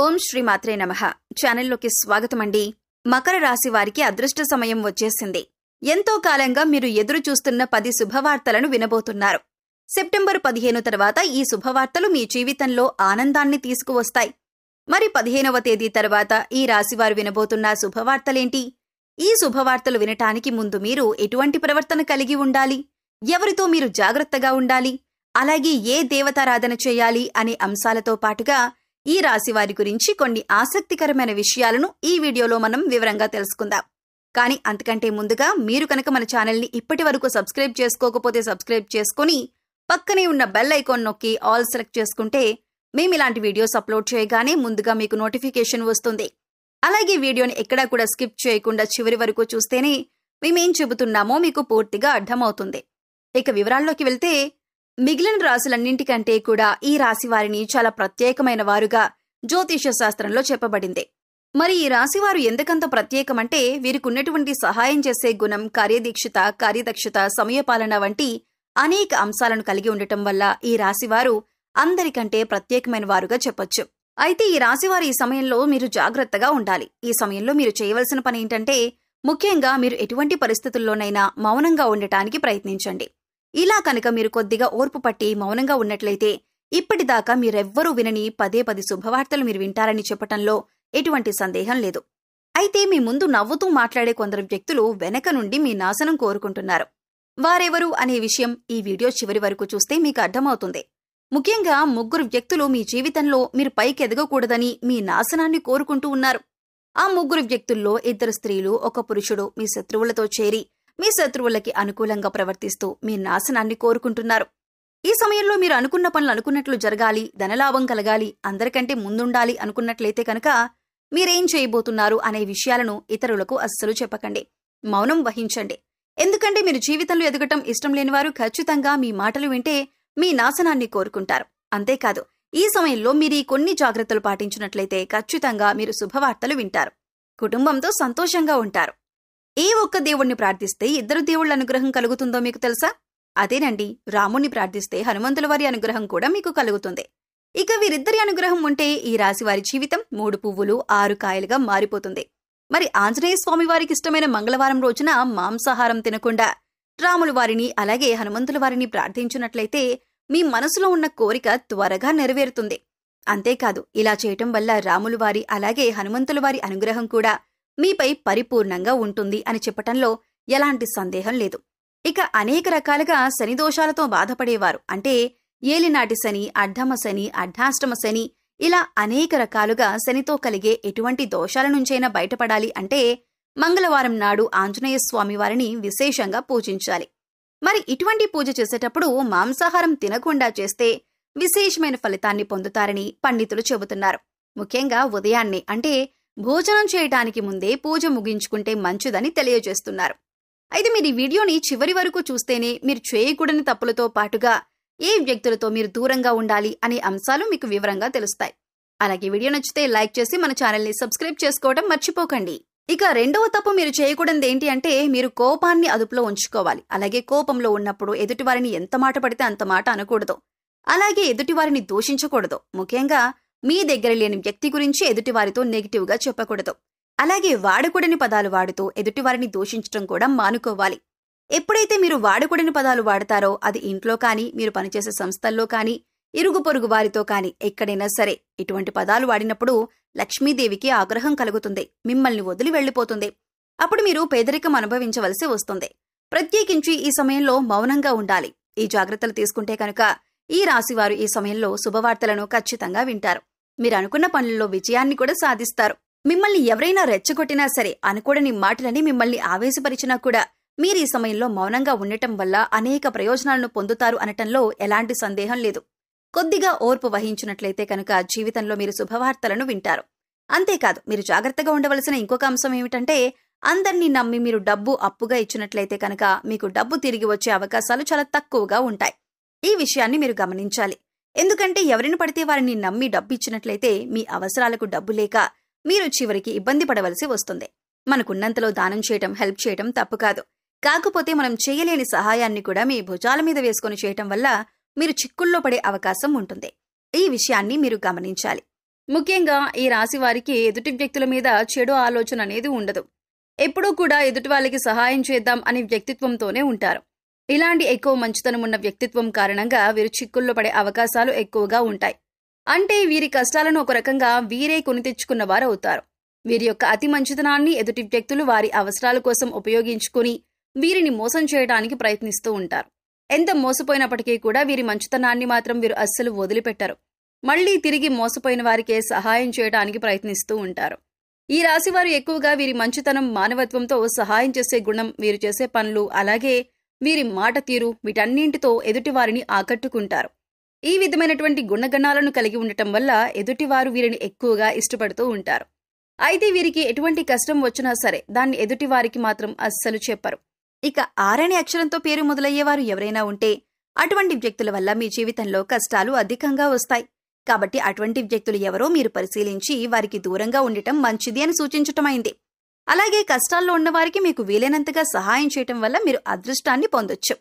ఓం శ్రీ మాత్రే నమః. ఛానల్లోకి స్వాగతమండి. మకర రాశి వారికి అదృష్ట సమయం వచ్చేసింది. ఎంతో కాలంగా మీరు ఎదురు చూస్తున్న 10 శుభవార్తలను వినబోతున్నారు. సెప్టెంబర్ 15 తర్వాత ఈ శుభవార్తలు మీ జీవితంలో ఆనందాన్ని తీసుకువస్తాయి. మరి 15వ తేదీ తర్వాత ఈ రాశివారు వినబోతున్న శుభవార్తలేంటి? ఈ శుభవార్తలు వినటానికి ముందు మీరు ఎటువంటి ప్రవర్తన కలిగి ఉండాలి, ఎవరితో మీరు జాగ్రత్తగా ఉండాలి, అలాగే ఏ దేవతారాధన చేయాలి అనే అంశాలతో పాటుగా ఈ రాశివారి గురించి కొన్ని ఆసక్తికరమైన విషయాలను ఈ వీడియోలో మనం వివరంగా తెలుసుకుందాం. కానీ అంతకంటే ముందుగా మీరు కనుక మన ఛానల్ని ఇప్పటి వరకు సబ్స్క్రైబ్ చేసుకోకపోతే సబ్స్క్రైబ్ చేసుకుని పక్కనే ఉన్న బెల్ ఐకాన్ నొక్కి ఆల్ సెలెక్ట్ చేసుకుంటే మేము ఇలాంటి వీడియోస్ అప్లోడ్ చేయగానే ముందుగా మీకు నోటిఫికేషన్ వస్తుంది. అలాగే వీడియోని ఎక్కడా కూడా స్కిప్ చేయకుండా చివరి వరకు చూస్తేనే మేమేం చెబుతున్నామో మీకు పూర్తిగా అర్థమవుతుంది. ఇక వివరాల్లోకి వెళ్తే, మిగిలిన రాశులన్నింటికంటే కూడా ఈ రాశి వారిని చాలా ప్రత్యేకమైన వారుగా జ్యోతిష శాస్త్రంలో చెప్పబడింది. మరి ఈ రాశివారు ఎందుకంత ప్రత్యేకమంటే, వీరికున్నటువంటి సహాయం చేసే గుణం, కార్యదక్షత, సమయపాలన వంటి అనేక అంశాలను కలిగి ఉండటం వల్ల ఈ రాశివారు అందరికంటే ప్రత్యేకమైన వారుగా చెప్పొచ్చు. అయితే ఈ రాశివారు ఈ సమయంలో మీరు జాగ్రత్తగా ఉండాలి. ఈ సమయంలో మీరు చేయవలసిన పని ఏంటంటే, ముఖ్యంగా మీరు ఎటువంటి పరిస్థితుల్లోనైనా మౌనంగా ఉండటానికి ప్రయత్నించండి. ఇలా కనుక మీరు కొద్దిగా ఓర్పు పట్టి మౌనంగా ఉన్నట్లయితే ఇప్పటిదాకా మీరెవ్వరూ వినని 10 శుభవార్తలు మీరు వింటారని చెప్పటంలో ఎటువంటి సందేహం లేదు. అయితే మీ ముందు నవ్వుతూ మాట్లాడే కొందరు వ్యక్తులు వెనక నుండి మీ నాశనం కోరుకుంటున్నారు. వారెవరు అనే విషయం ఈ వీడియో చివరి వరకు చూస్తే మీకు అర్థమవుతుంది. ముఖ్యంగా 3 వ్యక్తులు మీ జీవితంలో మీరు పైకెదగకూడదని మీ నాశనాన్ని కోరుకుంటూ ఉన్నారు. ఆ 3 వ్యక్తుల్లో 2 స్త్రీలు, 1 పురుషుడు మీ శత్రువులతో చేరి మీ శత్రువులకి అనుకూలంగా ప్రవర్తిస్తూ మీ నాశనాన్ని కోరుకుంటున్నారు. ఈ సమయంలో మీరు అనుకున్న పనులు అనుకున్నట్లు జరగాలి, ధనలాభం కలగాలి, అందరికంటే ముందుండాలి అనుకున్నట్లయితే కనుక మీరేం చేయబోతున్నారు అనే విషయాలను ఇతరులకు అస్సలు చెప్పకండి. మౌనం వహించండి. ఎందుకంటే మీరు జీవితంలో ఎదగటం ఇష్టం లేనివారు ఖచ్చితంగా మీ మాటలు వింటే మీ నాశనాన్ని కోరుకుంటారు. అంతేకాదు, ఈ సమయంలో మీరు ఈ కొన్ని జాగ్రత్తలు పాటించినట్లయితే ఖచ్చితంగా మీరు శుభవార్తలు వింటారు. కుటుంబంతో సంతోషంగా ఉంటారు. ఏ ఒక్క దేవుణ్ణి ప్రార్థిస్తే 2 దేవుళ్ల అనుగ్రహం కలుగుతుందో మీకు తెలుసా? అదేనండి, రాముణ్ణి ప్రార్థిస్తే హనుమంతుల వారి అనుగ్రహం కూడా మీకు కలుగుతుంది. ఇక వీరిద్దరి అనుగ్రహం ఉంటే ఈ రాశి వారి జీవితం 3 పువ్వులు 6 కాయలుగా మారిపోతుంది. మరి ఆంజనేయ స్వామి వారికి ఇష్టమైన మంగళవారం రోజున మాంసాహారం తినకుండా రాముల వారిని అలాగే హనుమంతుల వారిని ప్రార్థించినట్లయితే మీ మనసులో ఉన్న కోరిక త్వరగా నెరవేరుతుంది. అంతేకాదు, ఇలా చేయటం వల్ల రాముల వారి అలాగే హనుమంతుల వారి అనుగ్రహం కూడా మీపై పరిపూర్ణంగా ఉంటుంది అని చెప్పటంలో ఎలాంటి సందేహం లేదు. ఇక అనేక రకాలుగా శని దోషాలతో బాధపడేవారు, అంటే ఏలినాటి శని, అర్ధమ శని, అర్ధాష్టమ శని, ఇలా అనేక రకాలుగా శనితో కలిగే ఎటువంటి దోషాల నుంచైనా బయటపడాలి అంటే మంగళవారం నాడు ఆంజనేయ స్వామి వారిని విశేషంగా పూజించాలి. మరి ఇటువంటి పూజ చేసేటప్పుడు మాంసాహారం తినకుండా చేస్తే విశేషమైన ఫలితాన్ని పొందుతారని పండితులు చెబుతున్నారు. ముఖ్యంగా ఉదయాన్నే, అంటే భోజనం చేయటానికి ముందే పూజ ముగించుకుంటే మంచిదని తెలియజేస్తున్నారు. అయితే మీరు ఈ వీడియోని చివరి వరకు చూస్తేనే మీరు చేయకూడని తప్పులతో పాటుగా ఏ వ్యక్తులతో మీరు దూరంగా ఉండాలి అనే అంశాలు మీకు వివరంగా తెలుస్తాయి. అలాగే వీడియో నచ్చితే లైక్ చేసి మన ఛానల్ని సబ్స్క్రైబ్ చేసుకోవడం మర్చిపోకండి. ఇక 2వ తప్పు మీరు చేయకూడనిది ఏంటి అంటే, మీరు కోపాన్ని అదుపులో ఉంచుకోవాలి. అలాగే కోపంలో ఉన్నప్పుడు ఎదుటివారిని ఎంత మాట పడితే అంత మాట అనకూడదు. అలాగే ఎదుటివారిని దూషించకూడదు. ముఖ్యంగా మీ దగ్గర లేని వ్యక్తి గురించి ఎదుటివారితో నెగిటివ్గా చెప్పకూడదు. అలాగే వాడకూడని పదాలు వాడుతూ ఎదుటివారిని దూషించడం కూడా మానుకోవాలి. ఎప్పుడైతే మీరు వాడకూడని పదాలు వాడతారో అది ఇంట్లో కానీ, మీరు పనిచేసే సంస్థల్లో కానీ, ఇరుగు పొరుగు వారితో కానీ ఎక్కడైనా సరే ఇటువంటి పదాలు వాడినప్పుడు లక్ష్మీదేవికి ఆగ్రహం కలుగుతుంది, మిమ్మల్ని వదిలి వెళ్లిపోతుంది. అప్పుడు మీరు పేదరికం అనుభవించవలసి వస్తుంది. ప్రత్యేకించి ఈ సమయంలో మౌనంగా ఉండాలి. ఈ జాగ్రత్తలు తీసుకుంటే కనుక ఈ రాశివారు ఈ సమయంలో శుభవార్తలను ఖచ్చితంగా వింటారు. మీరు అనుకున్న పనుల్లో విజయాన్ని కూడా సాధిస్తారు. మిమ్మల్ని ఎవరైనా రెచ్చగొట్టినా సరే, అనుకూడని మాటలని మిమ్మల్ని ఆవేశపరిచినా కూడా మీరు ఈ సమయంలో మౌనంగా ఉండటం వల్ల అనేక ప్రయోజనాలను పొందుతారు అనటంలో ఎలాంటి సందేహం లేదు. కొద్దిగా ఓర్పు వహించినట్లయితే కనుక జీవితంలో మీరు శుభవార్తలను వింటారు. అంతేకాదు, మీరు జాగ్రత్తగా ఉండవలసిన ఇంకొక అంశం ఏమిటంటే, అందర్నీ నమ్మి మీరు డబ్బు అప్పుగా ఇచ్చినట్లయితే కనుక మీకు డబ్బు తిరిగి వచ్చే అవకాశాలు చాలా తక్కువగా ఉంటాయి. ఈ విషయాన్ని మీరు గమనించాలి. ఎందుకంటే ఎవరిని పడితే వారిని నమ్మి డబ్బు ఇచ్చినట్లయితే మీ అవసరాలకు డబ్బు లేక మీరు చివరికి ఇబ్బంది పడవలసి వస్తుంది. మనకున్నంతలో దానం చేయటం, హెల్ప్ చేయటం తప్పు కాదు. కాకపోతే మనం చేయలేని సహాయాన్ని కూడా మీ భుజాల మీద వేసుకుని చేయటం వల్ల మీరు చిక్కుల్లో పడే అవకాశం ఉంటుంది. ఈ విషయాన్ని మీరు గమనించాలి. ముఖ్యంగా ఈ రాశి వారికి ఎదుటి వ్యక్తుల మీద చెడు ఆలోచన అనేది ఉండదు. ఎప్పుడూ కూడా ఎదుటి వాళ్ళకి సహాయం చేద్దాం అనే వ్యక్తిత్వంతోనే ఉంటారు. ఇలాంటి ఎక్కువ మంచితనం ఉన్న వ్యక్తిత్వం కారణంగా వీరు చిక్కుల్లో పడే అవకాశాలు ఎక్కువగా ఉంటాయి. అంటే వీరి కష్టాలను ఒక రకంగా వీరే కొని తెచ్చుకున్న వారవుతారు. వీరి యొక్క అతి మంచితనాన్ని ఎదుటి వ్యక్తులు వారి అవసరాల కోసం ఉపయోగించుకుని వీరిని మోసం చేయడానికి ప్రయత్నిస్తూ ఉంటారు. ఎంత మోసపోయినప్పటికీ కూడా వీరి మంచితనాన్ని మాత్రం వీరు అస్సలు వదిలిపెట్టరు. మళ్లీ తిరిగి మోసపోయిన వారికే సహాయం చేయడానికి ప్రయత్నిస్తూ ఉంటారు. ఈ రాశివారు ఎక్కువగా వీరి మంచితనం, మానవత్వంతో సహాయం చేసే గుణం, వీరు చేసే పనులు, అలాగే వీరి మాట తీరు, వీటన్నింటితో ఎదుటివారిని ఆకట్టుకుంటారు. ఈ విధమైనటువంటి గుణగణాలను కలిగి ఉండటం వల్ల ఎదుటివారు వీరిని ఎక్కువగా ఇష్టపడుతూ ఉంటారు. అయితే వీరికి ఎటువంటి కష్టం వచ్చినా సరే దాన్ని ఎదుటివారికి మాత్రం అస్సలు చెప్పరు. ఇక ఆర్ అనే అక్షరంతో పేరు మొదలయ్యేవారు ఎవరైనా ఉంటే అటువంటి వ్యక్తుల వల్ల మీ జీవితంలో కష్టాలు అధికంగా వస్తాయి. కాబట్టి అటువంటి వ్యక్తులు ఎవరో మీరు పరిశీలించి వారికి దూరంగా ఉండటం మంచిది అని సూచించటమైంది. అలాగే కష్టాల్లో ఉన్నవారికి మీకు వీలైనంతగా సహాయం చేయటం వల్ల మీరు అదృష్టాన్ని పొందొచ్చు.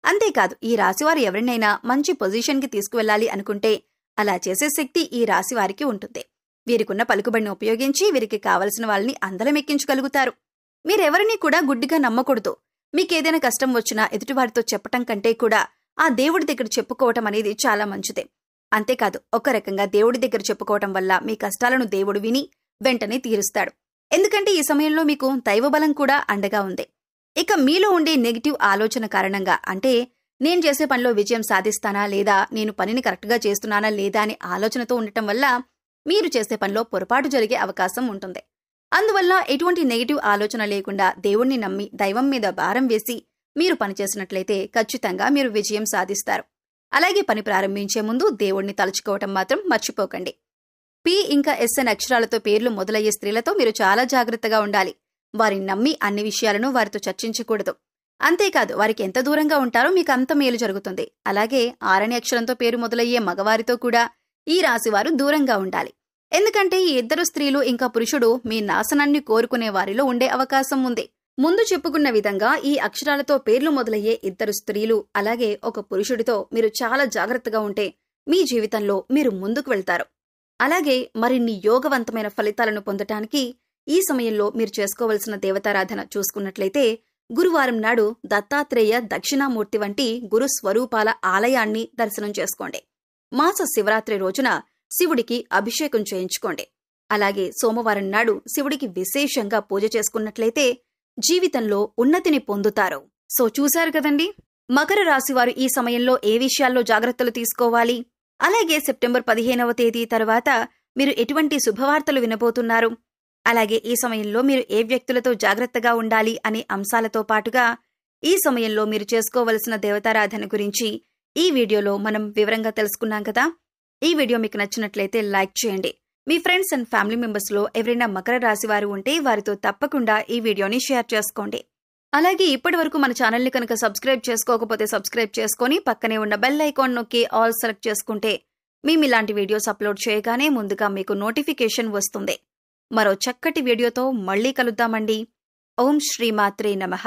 అంతేకాదు, ఈ రాశివారు ఎవరినైనా మంచి పొజిషన్కి తీసుకువెళ్లాలి అనుకుంటే అలా చేసే శక్తి ఈ రాశివారికి ఉంటుంది. వీరికున్న పలుకుబడిని ఉపయోగించి వీరికి కావలసిన వాళ్ళని అందలమెక్కించగలుగుతారు. మీరెవరినీ కూడా గుడ్డిగా నమ్మకూడదు. మీకేదైనా కష్టం వచ్చినా ఎదుటివారితో చెప్పటం కంటే కూడా ఆ దేవుడి దగ్గర చెప్పుకోవటం అనేది చాలా మంచిదే. అంతేకాదు, ఒక రకంగా దేవుడి దగ్గర చెప్పుకోవటం వల్ల మీ కష్టాలను దేవుడు విని వెంటనే తీరుస్తాడు. ఎందుకంటే ఈ సమయంలో మీకు దైవబలం కూడా అండగా ఉంది. ఇక మీలో ఉండే నెగిటివ్ ఆలోచన కారణంగా, అంటే నేను చేసే పనిలో విజయం సాధిస్తానా లేదా, నేను పనిని కరెక్ట్గా చేస్తున్నానా లేదా అనే ఆలోచనతో ఉండటం వల్ల మీరు చేసే పనిలో పొరపాటు జరిగే అవకాశం ఉంటుంది. అందువల్ల ఎటువంటి నెగిటివ్ ఆలోచన లేకుండా దేవుణ్ణి నమ్మి దైవం మీద భారం వేసి మీరు పనిచేసినట్లయితే ఖచ్చితంగా మీరు విజయం సాధిస్తారు. అలాగే పని ప్రారంభించే ముందు దేవుణ్ణి తలుచుకోవటం మాత్రం మర్చిపోకండి. పి ఇంకా ఎస్ అనే అక్షరాలతో పేర్లు మొదలయ్యే స్త్రీలతో మీరు చాలా జాగ్రత్తగా ఉండాలి. వారిని నమ్మి అన్ని విషయాలను వారితో చర్చించకూడదు. అంతేకాదు, వారికి ఎంత దూరంగా ఉంటారో మీకు అంత మేలు జరుగుతుంది. అలాగే ఆర్ అనే అక్షరంతో పేరు మొదలయ్యే మగవారితో కూడా ఈ రాశివారు దూరంగా ఉండాలి. ఎందుకంటే ఈ ఇద్దరు స్త్రీలు ఇంకా పురుషుడు మీ నాశనాన్ని కోరుకునే వారిలో ఉండే అవకాశం ఉంది. ముందు చెప్పుకున్న విధంగా ఈ అక్షరాలతో పేర్లు మొదలయ్యే ఇద్దరు స్త్రీలు అలాగే ఒక పురుషుడితో మీరు చాలా జాగ్రత్తగా ఉంటే మీ జీవితంలో మీరు ముందుకు వెళ్తారు. అలాగే మరిన్ని యోగవంతమైన ఫలితాలను పొందటానికి ఈ సమయంలో మీరు చేసుకోవలసిన దేవతారాధన చూసుకున్నట్లయితే గురువారం నాడు దత్తాత్రేయ దక్షిణామూర్తి వంటి గురు స్వరూపాల ఆలయాన్ని దర్శనం చేసుకోండి. మాస శివరాత్రి రోజున శివుడికి అభిషేకం చేయించుకోండి. అలాగే సోమవారం నాడు శివుడికి విశేషంగా పూజ చేసుకున్నట్లయితే జీవితంలో ఉన్నతిని పొందుతారు. సో చూశారు కదండి, మకర రాశివారు ఈ సమయంలో ఏ విషయాల్లో జాగ్రత్తలు తీసుకోవాలి, అలాగే సెప్టెంబర్ 15వ తేదీ తర్వాత మీరు ఎటువంటి శుభవార్తలు వినబోతున్నారు, అలాగే ఈ సమయంలో మీరు ఏ వ్యక్తులతో జాగ్రత్తగా ఉండాలి అనే అంశాలతో పాటుగా ఈ సమయంలో మీరు చేసుకోవలసిన దేవతారాధన గురించి ఈ వీడియోలో మనం వివరంగా తెలుసుకున్నాం కదా. ఈ వీడియో మీకు నచ్చినట్లయితే లైక్ చేయండి. మీ ఫ్రెండ్స్ అండ్ ఫ్యామిలీ మెంబర్స్లో ఎవరైనా మకర రాశి వారు ఉంటే వారితో తప్పకుండా ఈ వీడియోని షేర్ చేసుకోండి. అలాగే ఇప్పటి వరకు మన ఛానల్ని కనుక సబ్స్క్రైబ్ చేసుకోకపోతే సబ్స్క్రైబ్ చేసుకొని పక్కనే ఉన్న బెల్ ఐకాన్ నొక్కి ఆల్ సెలెక్ట్ చేసుకుంటే మేము ఇలాంటి వీడియోస్ అప్లోడ్ చేయగానే ముందుగా మీకు నోటిఫికేషన్ వస్తుంది. మరో చక్కటి వీడియోతో మళ్ళీ కలుద్దామండి. ఓం శ్రీమాత్రే నమః.